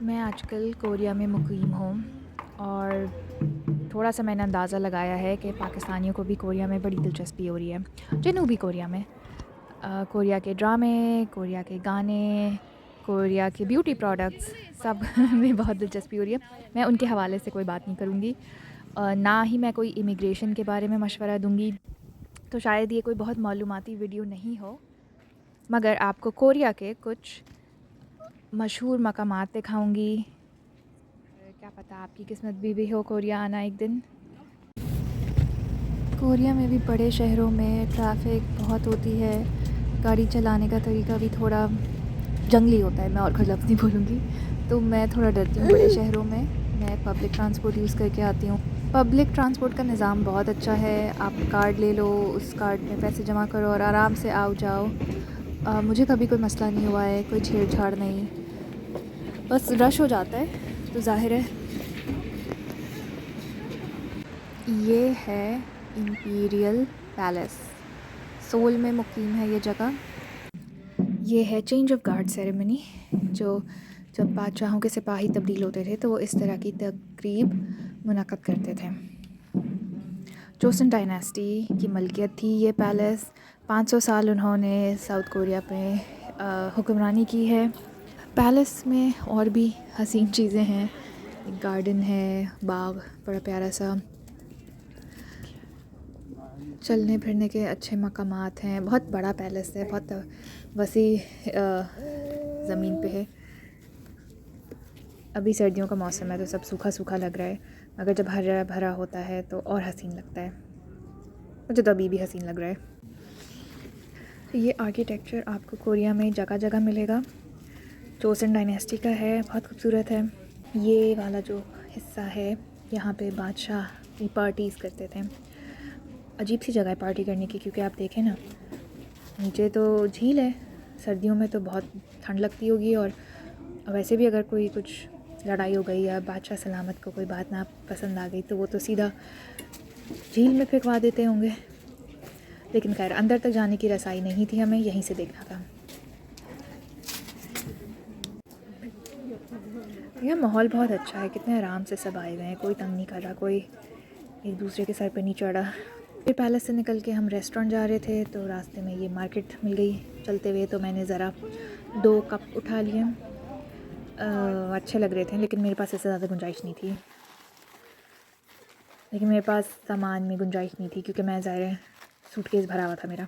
मैं आजकल कोरिया में मुक़ीम हूँ और थोड़ा-सा मैंने अंदाज़ा लगाया है कि पाकिस्तानियों को भी कोरिया में बड़ी दिलचस्पी हो रही है, जनूबी कोरिया में। कोरिया के ड्रामे, कोरिया के गाने, कोरिया के ब्यूटी प्रोडक्ट्स सब में बहुत दिलचस्पी हो रही है। मैं उनके हवाले से कोई बात नहीं करूँगी। ना ही मैं कोई इमिग्रेशन के बारे में मशवरा दूँगी, तो शायद ये कोई बहुत मालूमाती वीडियो नहीं हो, मगर आपको कोरिया के कुछ मशहूर मकामात दिखाऊँगी। क्या पता आपकी किस्मत भी हो कोरिया आना एक दिन। कोरिया में भी बड़े शहरों में ट्रैफ़िक बहुत होती है, गाड़ी चलाने का तरीका भी थोड़ा जंगली होता है, मैं और कोई लफ्ज़ नहीं बोलूँगी। तो मैं थोड़ा डरती हूँ बड़े शहरों में, मैं पब्लिक ट्रांसपोर्ट यूज़ करके आती हूँ। पब्लिक ट्रांसपोर्ट का निज़ाम बहुत अच्छा है, आप कार्ड ले लो, उस कार्ड में पैसे जमा करो और आराम से आओ-जाओ। मुझे कभी कोई मसला नहीं हुआ है, कोई छेड़-छाड़ नहीं, बस रश हो जाता है, तो ज़ाहिर है। ये है इंपीरियल पैलेस, सोल में मुक़ीम है ये जगह। ये है चेंज ऑफ़ गार्ड सेरेमनी, जो जब बादशाहों के सिपाही तब्दील होते थे तो वो इस तरह की तक़रीब मुनक़्क़द करते थे। जोसेन डायनेस्टी की मलकियत थी ये पैलेस। 500 साल उन्होंने साउथ कोरिया पे हुक्मरानी की है। पैलेस में और भी हसीन चीज़ें हैं, एक गार्डन है, बाग बड़ा प्यारा सा, चलने फिरने के अच्छे मकामात हैं। बहुत बड़ा पैलेस है, बहुत वसी ज़मीन पे है। अभी सर्दियों का मौसम है तो सब सूखा-सूखा लग रहा है, मगर जब हरा भरा होता है तो और हसीन लगता है। मुझे तो अभी भी हसीन लग रहा है। तो ये आर्किटेक्चर आपको कोरिया में जगह-जगह मिलेगा। जोसेन डायनेस्टी का है, बहुत खूबसूरत है। ये वाला जो हिस्सा है, यहाँ पे बादशाह की पार्टीज़ करते थे। अजीब सी जगह है पार्टी करने की, क्योंकि आप देखें ना, नीचे तो झील है, सर्दियों में तो बहुत ठंड लगती होगी, और वैसे भी अगर कोई कुछ लड़ाई हो गई या बादशाह सलामत को कोई बात ना पसंद आ गई तो वो तो सीधा झील में फेंकवा देते होंगे। लेकिन खैर, अंदर तक जाने की रसाई नहीं थी, हमें यहीं से देखना था। यह माहौल बहुत अच्छा है, कितने आराम से सब आए हुए हैं, कोई तंग नहीं कर रहा, कोई एक दूसरे के सर पे नहीं चढ़ा। फिर पैलेस से निकल के हम रेस्टोरेंट जा रहे थे तो रास्ते में ये मार्केट मिल गई चलते हुए, तो मैंने ज़रा 2 कप उठा लिए। अच्छे लग रहे थे, लेकिन मेरे पास इससे ज़्यादा गुंजाइश नहीं थी। लेकिन मेरे पास सामान में गुंजाइश नहीं थी, क्योंकि मैं ज़ाहिर है सूटकेस भरा हुआ था मेरा।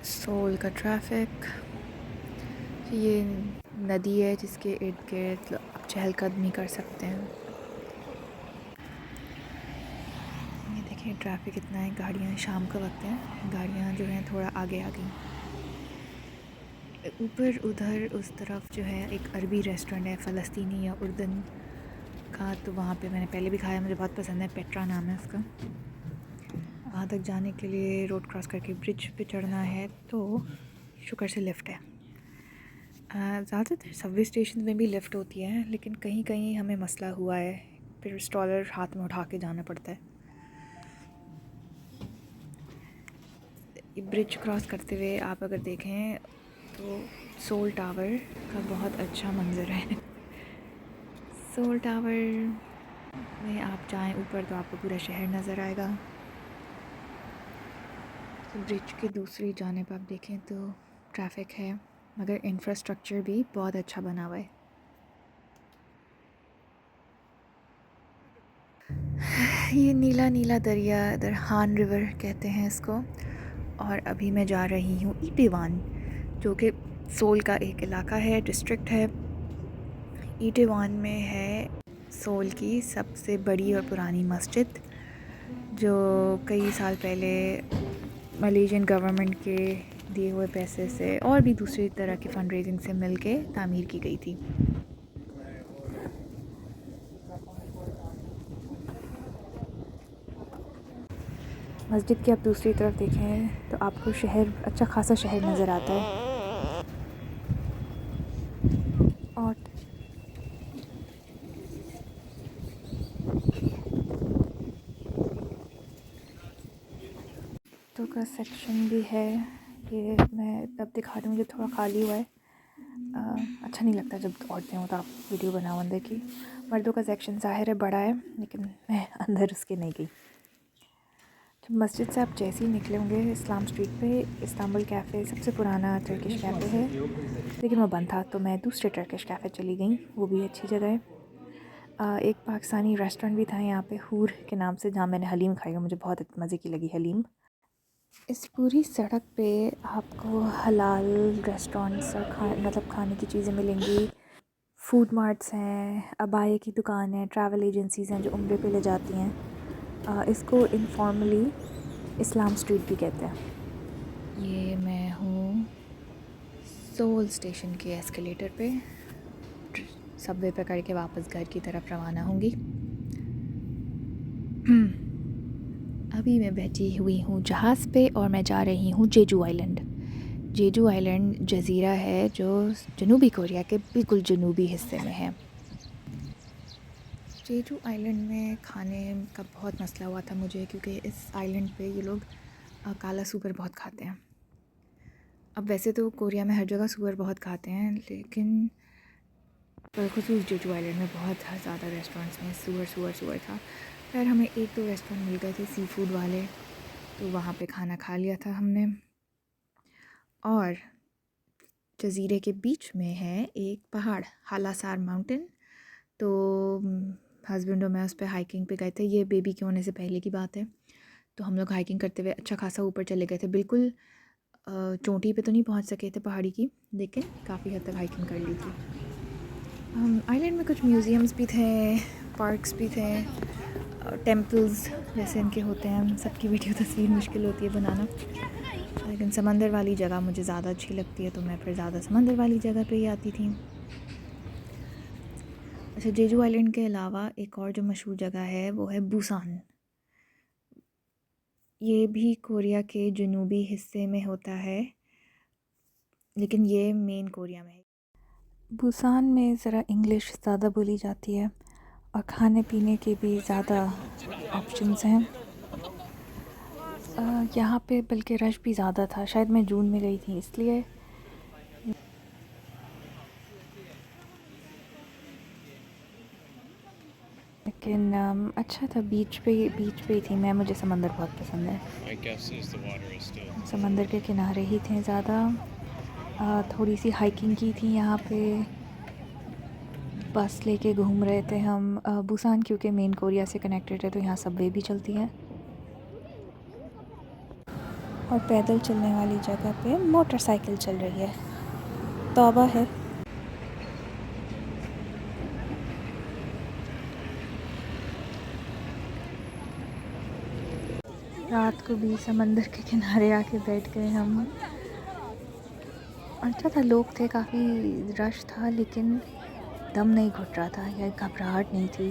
सोल का ट्रैफिक, ये नदी है जिसके इर्द गिर्द आप चहलकदमी कर सकते हैं। ये देखिए ट्रैफिक कितना है, गाड़ियाँ शाम का वक्त है, गाड़ियाँ जो हैं थोड़ा आगे आ गई। ऊपर उधर उस तरफ जो है एक अरबी रेस्टोरेंट है, फ़लस्तीनी या उर्दन का, तो वहाँ पे मैंने पहले भी खाया, मुझे बहुत पसंद है, पेट्रा नाम है उसका। वहाँ तक जाने के लिए रोड क्रॉस करके ब्रिज पे चढ़ना है, तो शुक्र से लिफ्ट है। ज़्यादातर सबवे स्टेशन में भी लिफ्ट होती है, लेकिन कहीं कहीं हमें मसला हुआ है, फिर स्टॉलर हाथ में उठा के जाना पड़ता है। ये ब्रिज क्रॉस करते हुए आप अगर देखें तो सोल टावर का बहुत अच्छा मंज़र है। सोल टावर में आप जाएं ऊपर तो आपको पूरा शहर नज़र आएगा। तो ब्रिज के दूसरी जानिब आप देखें तो ट्रैफिक है, मगर इंफ्रास्ट्रक्चर भी बहुत अच्छा बना हुआ है। ये नीला नीला दरिया, इधर हान रिवर कहते हैं इसको, और अभी मैं जा रही हूँ ईटेवान, जो कि सोल का एक इलाका है, डिस्ट्रिक्ट है। ईटेवान में है सोल की सबसे बड़ी और पुरानी मस्जिद, जो कई साल पहले मलेशियन गवर्नमेंट के दिए हुए पैसे से और भी दूसरी तरह की फ़ंड रेजिंग से मिल के तामीर की गई थी। मस्जिद की आप दूसरी तरफ देखें तो आपको शहर, अच्छा खासा शहर नज़र आता है। और औरतों का सेक्शन भी है। ये मैं तब दिखा रही हूँ जब थोड़ा खाली हुआ है। अच्छा नहीं लगता जब औरतें हो तो आप वीडियो बनाओ अंदर की। मर्दों का सेक्शन ज़ाहिर है बड़ा है, लेकिन मैं अंदर उसके नहीं गई। जब मस्जिद से आप जैसे ही निकले होंगे इस्लाम स्ट्रीट पे इस्तांबुल कैफ़े सबसे पुराना टर्किश कैफ़े है, लेकिन वो बंद था तो मैं दूसरे टर्किश कैफ़े चली गई, वो भी अच्छी जगह है। एक पाकिस्तानी रेस्टोरेंट भी था यहाँ पे हूर के नाम से, जहाँ मैंने हलीम खाई, मुझे बहुत मज़े की लगी हलीम। इस पूरी सड़क पे आपको हलाल रेस्टोरेंट्स और मतलब खाने की चीज़ें मिलेंगी। फूड मार्ट्स हैं, अबाये की दुकान है, ट्रैवल एजेंसीज़ हैं जो उम्रे पे ले जाती हैं। इसको इनफॉर्मली इस्लाम स्ट्रीट भी कहते हैं। ये मैं हूँ सोल स्टेशन के एस्केलेटर पे, सबवे पकड़ के वापस घर की तरफ रवाना होंगी। अभी मैं बैठी हुई हूँ जहाज़ पे और मैं जा रही हूँ जेजू आइलैंड। जेजू आइलैंड जज़ीरा है जो जनूबी कोरिया के बिल्कुल जनूबी हिस्से में है। जेजू आइलैंड में खाने का बहुत मसला हुआ था मुझे, क्योंकि इस आइलैंड पे ये लोग काला सूअर बहुत खाते हैं। अब वैसे तो कोरिया में हर जगह सूअर बहुत खाते हैं, लेकिन बिलखुसूस जेजू आइलैंड में बहुत ज़्यादा रेस्टोरेंट्स में सूअर था। खैर हमें 1-2 रेस्टोरेंट मिल गए थे सी फूड वाले, तो वहाँ पे खाना खा लिया था हमने। और जज़ीरे के बीच में है एक पहाड़, हालासार माउंटेन। तो हस्बैंड और मैं उस पर हाइकिंग पे गए थे, ये बेबी के होने से पहले की बात है। तो हम लोग हाइकिंग करते हुए अच्छा खासा ऊपर चले गए थे, बिल्कुल चोटी पे तो नहीं पहुंच सके थे पहाड़ी की, लेकिन काफ़ी हद तक हाइकिंग कर ली थी। आइलैंड में कुछ म्यूज़ियम्स भी थे, पार्क्स भी थे, टेम्पल्स जैसे इनके होते हैं। सबकी वीडियो तस्वीर मुश्किल होती है बनाना, लेकिन समंदर वाली जगह मुझे ज़्यादा अच्छी लगती है, तो मैं फिर ज़्यादा समंदर वाली जगह पे ही आती थी। अच्छा, जेजू आइलैंड के अलावा एक और जो मशहूर जगह है वो है बुसान। ये भी कोरिया के जनूबी हिस्से में होता है, लेकिन ये मेन कोरिया में है। बुसान में ज़रा इंग्लिश ज़्यादा बोली जाती है और खाने पीने के भी ज़्यादा ऑप्शंस हैं। यहाँ पे बल्कि रश भी ज़्यादा था, शायद मैं जून में गई थी इसलिए। लेकिन अच्छा था, बीच पे ही थी मैं, मुझे समंदर बहुत पसंद है। समंदर के किनारे ही थे ज़्यादा। थोड़ी सी हाइकिंग की थी यहाँ पे, बस लेके घूम रहे थे हम। बुसान क्योंकि मेन कोरिया से कनेक्टेड है तो यहाँ सबवे भी चलती है, और पैदल चलने वाली जगह पे मोटरसाइकिल चल रही है, तौबा है। रात को भी समंदर के किनारे आके बैठ गए हम। अच्छा था, लोग थे, काफ़ी रश था, लेकिन दम नहीं घुट रहा था या घबराहट नहीं थी।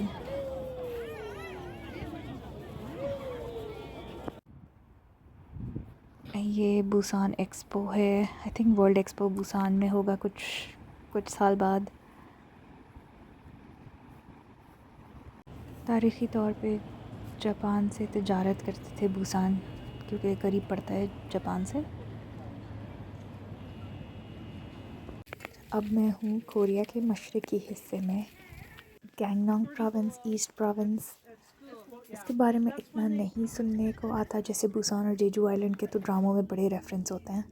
ये बुसान एक्सपो है, I think world expo Busan में होगा कुछ साल बाद। तारीख़ी तौर पे जापान से तिजारत करते थे बुसान, क्योंकि करीब पड़ता है जापान से। अब मैं हूँ कोरिया के मशरक़ी हिस्से में, गैंगनॉन्ग प्रोविंस, ईस्ट प्रोविंस। इसके बारे में इतना नहीं सुनने को आता, जैसे बुसान और जेजू आइलैंड के तो ड्रामों में बड़े रेफरेंस होते हैं।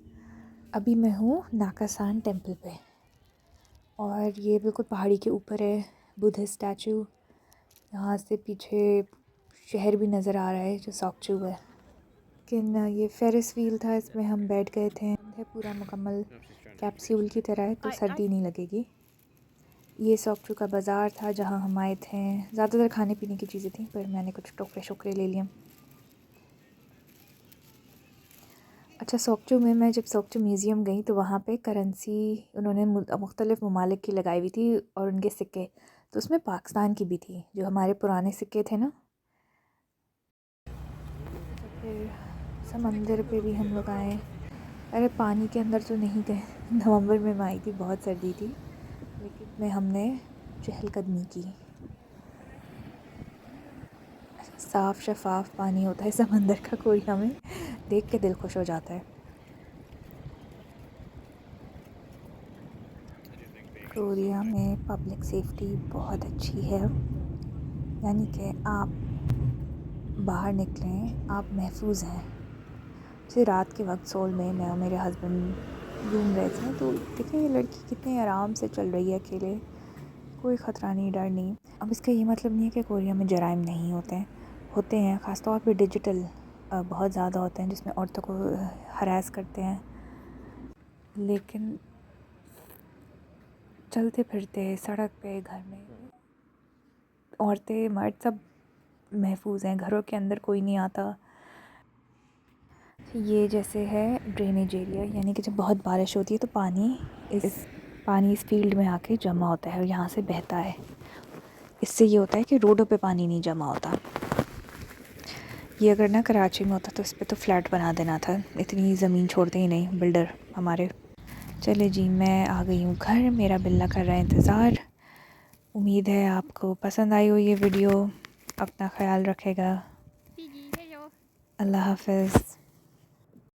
अभी मैं हूँ नाकासान टेम्पल पे, और ये बिल्कुल पहाड़ी के ऊपर है, बुद्धिस्ट स्टैचू। यहाँ से पीछे शहर भी नज़र आ रहा है जो सॉकचू है। लेकिन ये फेरिस व्हील था, इसमें हम बैठ गए थे। है पूरा मुकम्मल कैप्सूल की तरह है, तो सर्दी नहीं लगेगी। ये सॉकचू का बाज़ार था जहाँ हम आए थे। ज़्यादातर खाने पीने की चीज़ें थी, पर मैंने कुछ टोकरे शोकरे ले लिए। अच्छा, सॉकचू में मैं जब सॉकचू म्यूज़ियम गई तो वहाँ पे करेंसी उन्होंने मुख्तलिफ़ ममालिक की लगाई हुई थी, और उनके सिक्के, तो उसमें पाकिस्तान की भी थी, जो हमारे पुराने सिक्के थे ना। तो फिर समंदर पे भी हम लोग आए। अरे पानी के अंदर तो नहीं गए, नवंबर में मैं आई थी, बहुत सर्दी थी, लेकिन में हमने चहलकदमी की। साफ़ शफाफ पानी होता है समंदर का कोरिया में, देख के दिल खुश हो जाता है। कोरिया में पब्लिक सेफ्टी बहुत अच्छी है, यानी कि आप बाहर निकलें आप महफूज हैं। जैसे रात के वक्त सोल में मैं और मेरे हस्बैंड घूम रहे थे तो देखें ये लड़की कितने आराम से चल रही है अकेले, कोई ख़तरा नहीं, डर नहीं। अब इसका ये मतलब नहीं है कि कोरिया में जराइम नहीं होते हैं ख़ास तौर पे डिजिटल बहुत ज़्यादा होते हैं जिसमें औरतों को हरास करते हैं, लेकिन चलते फिरते सड़क पे घर में औरतें मर्द सब महफूज हैं, घरों के अंदर कोई नहीं आता। ये जैसे है ड्रेनेज एरिया, यानी कि जब बहुत बारिश होती है तो पानी इस फील्ड में आके जमा होता है और यहाँ से बहता है। इससे ये होता है कि रोडों पे पानी नहीं जमा होता। ये अगर ना कराची में होता तो इस पर तो फ्लैट बना देना था, इतनी ज़मीन छोड़ते ही नहीं बिल्डर हमारे। चले जी, मैं आ गई हूँ घर, मेरा बिल्ला कर रहा है इंतज़ार। उम्मीद है आपको पसंद आई हो ये वीडियो। अपना ख्याल रखेगा। अल्लाह हाफ़िज़।